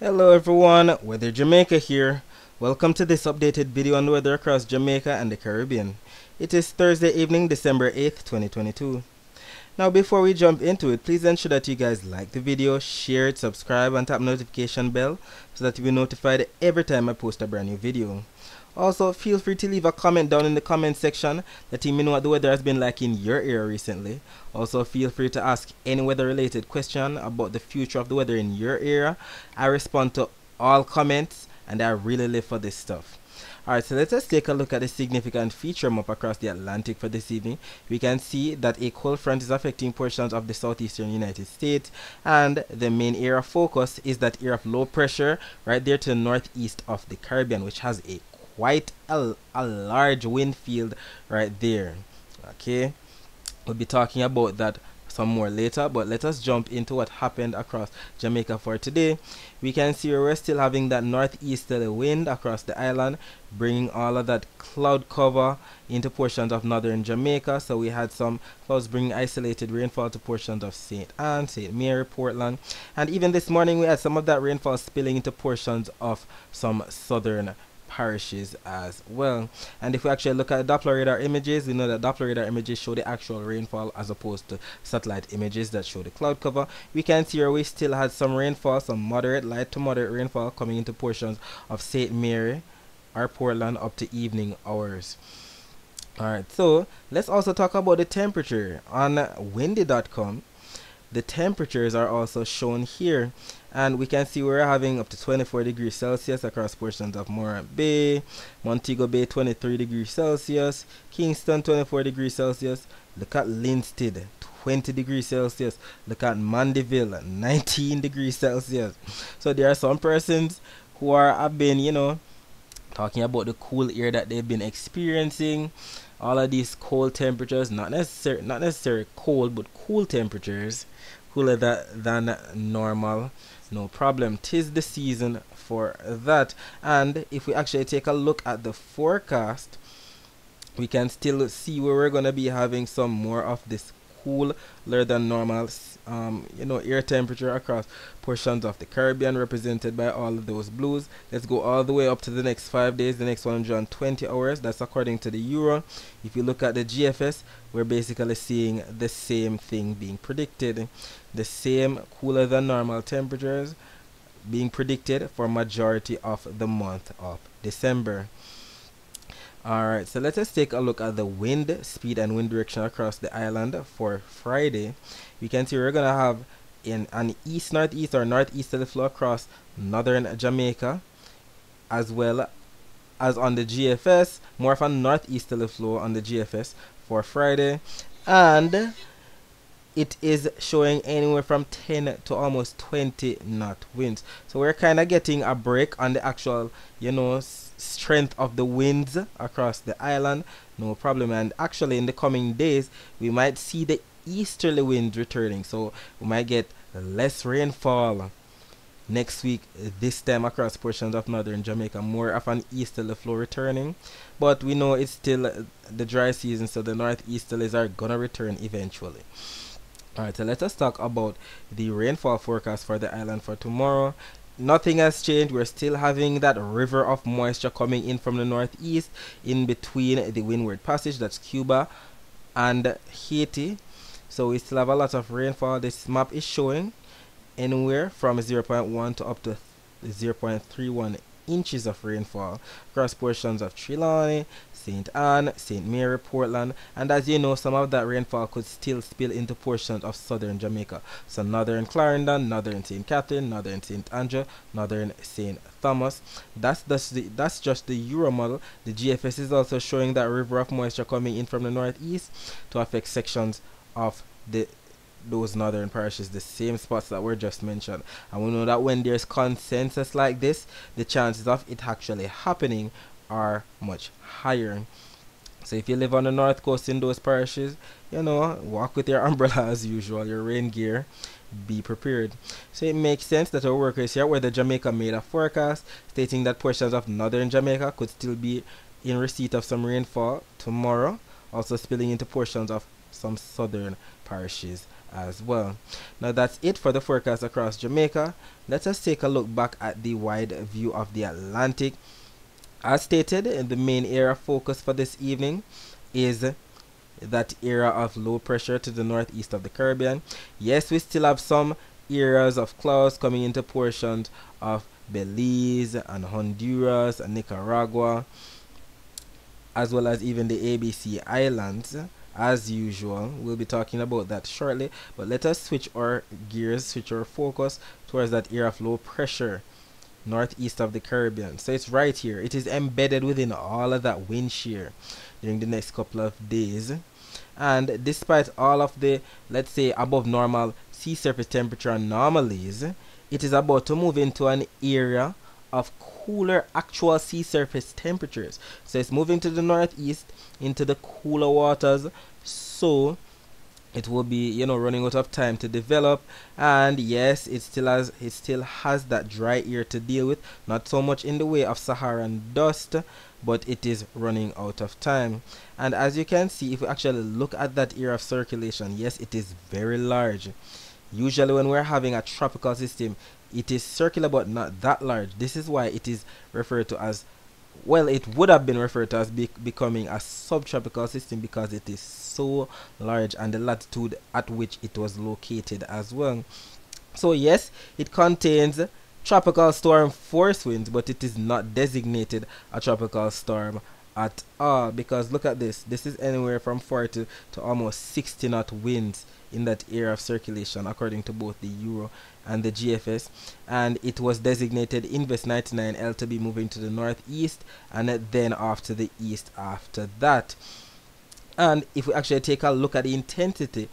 Hello everyone, Weather Jamaica here. Welcome to this updated video on the weather across Jamaica and the Caribbean. It is Thursday evening, December 8th, 2022. Now before we jump into it, please ensure that you guys like the video, share it, subscribe and tap notification bell so that you'll be notified every time I post a brand new video. Also, feel free to leave a comment down in the comment section letting me know what the weather has been like in your area recently. Also, feel free to ask any weather related question about the future of the weather in your area. I respond to all comments and I really live for this stuff. Alright, so let us take a look at the significant feature map across the Atlantic for this evening. We can see that a cold front is affecting portions of the southeastern United States, and the main area of focus is that area of low pressure right there to the northeast of the Caribbean, which has a quite a large wind field right there. Okay, we'll be talking about that some more later, but let us jump into what happened across Jamaica for today. We can see we're still having that northeasterly wind across the island, bringing all of that cloud cover into portions of northern Jamaica. So we had some clouds bringing isolated rainfall to portions of St. Anne, St. Mary, Portland, and even this morning we had some of that rainfall spilling into portions of some southern parishes as well. And if we actually look at Doppler radar images, we know that Doppler radar images show the actual rainfall as opposed to satellite images that show the cloud cover. We can see here we still had some rainfall, some moderate, light to moderate rainfall coming into portions of St. Mary or Portland up to evening hours. Alright, so let's also talk about the temperature. On windy.com, the temperatures are also shown here, and we can see we're having up to 24 degrees Celsius across portions of Morant Bay, Montego Bay 23 degrees Celsius, Kingston 24 degrees Celsius. Look at Linstead 20 degrees Celsius. Look at Mandeville 19 degrees Celsius. So there are some persons who have been, talking about the cool air that they've been experiencing. All of these cold temperatures, not necessarily cold, but cool temperatures, cooler than normal. No problem. 'Tis the season for that. And if we actually take a look at the forecast, we can still see where we're gonna be having some more of this cooler than normal air temperature across portions of the Caribbean, represented by all of those blues. Let's go all the way up to the next 5 days, the next 120 hours. That's according to the Euro. If you look at the GFS, we're basically seeing the same thing being predicted. The same cooler than normal temperatures being predicted for majority of the month of December. Alright, so let us take a look at the wind speed and wind direction across the island for Friday. We can see we're going to have an east-northeast or northeasterly flow across northern Jamaica, as well as on the GFS, more of a northeasterly flow on the GFS for Friday. And it is showing anywhere from 10 to almost 20 knot winds. So we're kind of getting a break on the actual, strength of the winds across the island. No problem. And actually in the coming days, we might see the easterly winds returning. So we might get less rainfall next week, this time across portions of northern Jamaica, more of an easterly flow returning. But we know it's still the dry season, so the northeasterlies are gonna return eventually. Alright, so let us talk about the rainfall forecast for the island for tomorrow. Nothing has changed. We're still having that river of moisture coming in from the northeast in between the windward passage, that's Cuba and Haiti. So we still have a lot of rainfall. This map is showing anywhere from 0.1 to up to 0.31 inches of rainfall across portions of Trelawney, St. Anne, St. Mary, Portland, and as you know, some of that rainfall could still spill into portions of southern Jamaica. So northern Clarendon, northern St. Catherine, northern St. Andrew, northern St. Thomas. That's just the Euro model. The GFS is also showing that river of moisture coming in from the northeast to affect sections of those northern parishes, the same spots that were just mentioned. And we know that when there's consensus like this, the chances of it actually happening are much higher. So if you live on the north coast in those parishes, walk with your umbrella as usual, your rain gear, be prepared. So it makes sense that our workers here, where the Jamaica made a forecast stating that portions of northern Jamaica could still be in receipt of some rainfall tomorrow, also spilling into portions of some southern parishes as well. Now that's it for the forecast across Jamaica. Let us take a look back at the wide view of the Atlantic. As stated, the main area of focus for this evening is that area of low pressure to the northeast of the Caribbean. Yes, we still have some areas of clouds coming into portions of Belize and Honduras and Nicaragua, as well as even the ABC Islands. As usual, we'll be talking about that shortly, but let us switch our gears, switch our focus towards that area of low pressure northeast of the Caribbean. So it's right here. It is embedded within all of that wind shear during the next couple of days. And despite all of the, let's say, above normal sea surface temperature anomalies, it is about to move into an area of cooler actual sea surface temperatures. So it's moving to the northeast into the cooler waters, so it will be, you know, running out of time to develop. And yes, it still has that dry air to deal with, not so much in the way of Saharan dust, but it is running out of time. And as you can see, if we actually look at that area of circulation, yes, it is very large. Usually when we're having a tropical system, it is circular but not that large. This is why it is referred to as, well, it would have been referred to as becoming a subtropical system, because it is so large, and the latitude at which it was located as well. So yes, it contains tropical storm force winds, but it is not designated a tropical storm at all, because look at this. This is anywhere from 40 to almost 60 knot winds in that area of circulation, according to both the Euro and the GFS. And it was designated Invest 99L to be moving to the northeast, and then off to the east after that. And if we actually take a look at the intensity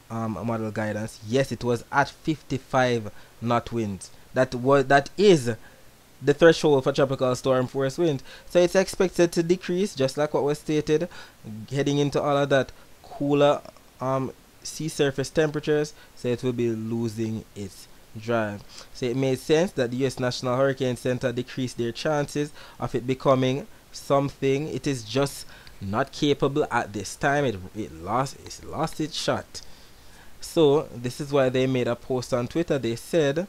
model guidance, yes, it was at 55 knot winds. That is the threshold for tropical storm force wind. So it's expected to decrease, just like what was stated, heading into all of that cooler sea surface temperatures. So it will be losing its drive. So it made sense that the U.S. National Hurricane Center decreased their chances of it becoming something. It is just not capable at this time. It lost its shot. So this is why they made a post on Twitter. They said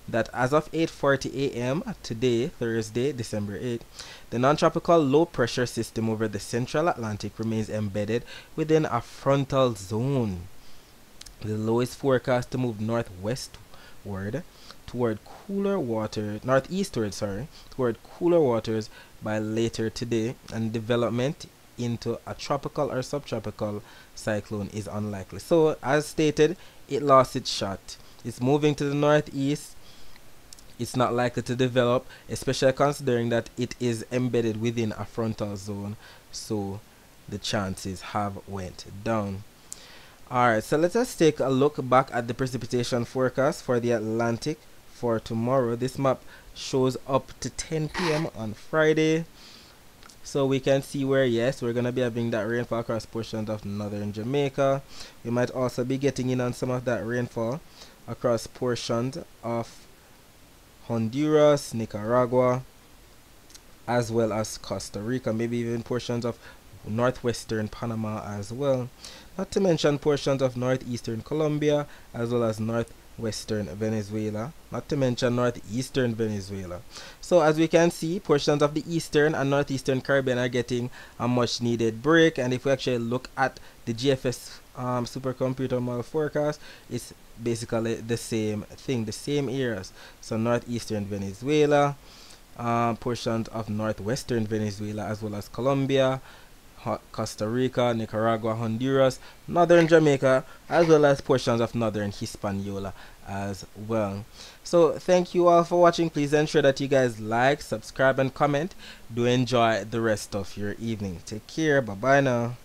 that as of 8:40 a.m. today, Thursday, December 8th, the non-tropical low pressure system over the central Atlantic remains embedded within a frontal zone. The low is forecast to move northwestward toward cooler water, northeastward, toward cooler waters by later today, and development into a tropical or subtropical cyclone is unlikely. So as stated, it lost its shot. It's moving to the northeast. It's not likely to develop, especially considering that it is embedded within a frontal zone, so the chances have went down. Alright, so let us take a look back at the precipitation forecast for the Atlantic for tomorrow. This map shows up to 10 p.m. on Friday. So we can see where, yes, we're going to be having that rainfall across portions of northern Jamaica. We might also be getting in on some of that rainfall across portions of Honduras, Nicaragua, as well as Costa Rica, maybe even portions of northwestern Panama as well. Not to mention portions of northeastern Colombia, as well as northwestern Venezuela, not to mention northeastern Venezuela. So as we can see, portions of the eastern and northeastern Caribbean are getting a much needed break. And if we actually look at the GFS supercomputer model forecast, it's basically the same thing, the same areas. So northeastern Venezuela, portions of northwestern Venezuela, as well as Colombia, Costa Rica, Nicaragua, Honduras, northern Jamaica, as well as portions of northern Hispaniola as well. So thank you all for watching. Please ensure that you guys like, subscribe, and comment. Do enjoy the rest of your evening. Take care. Bye bye now.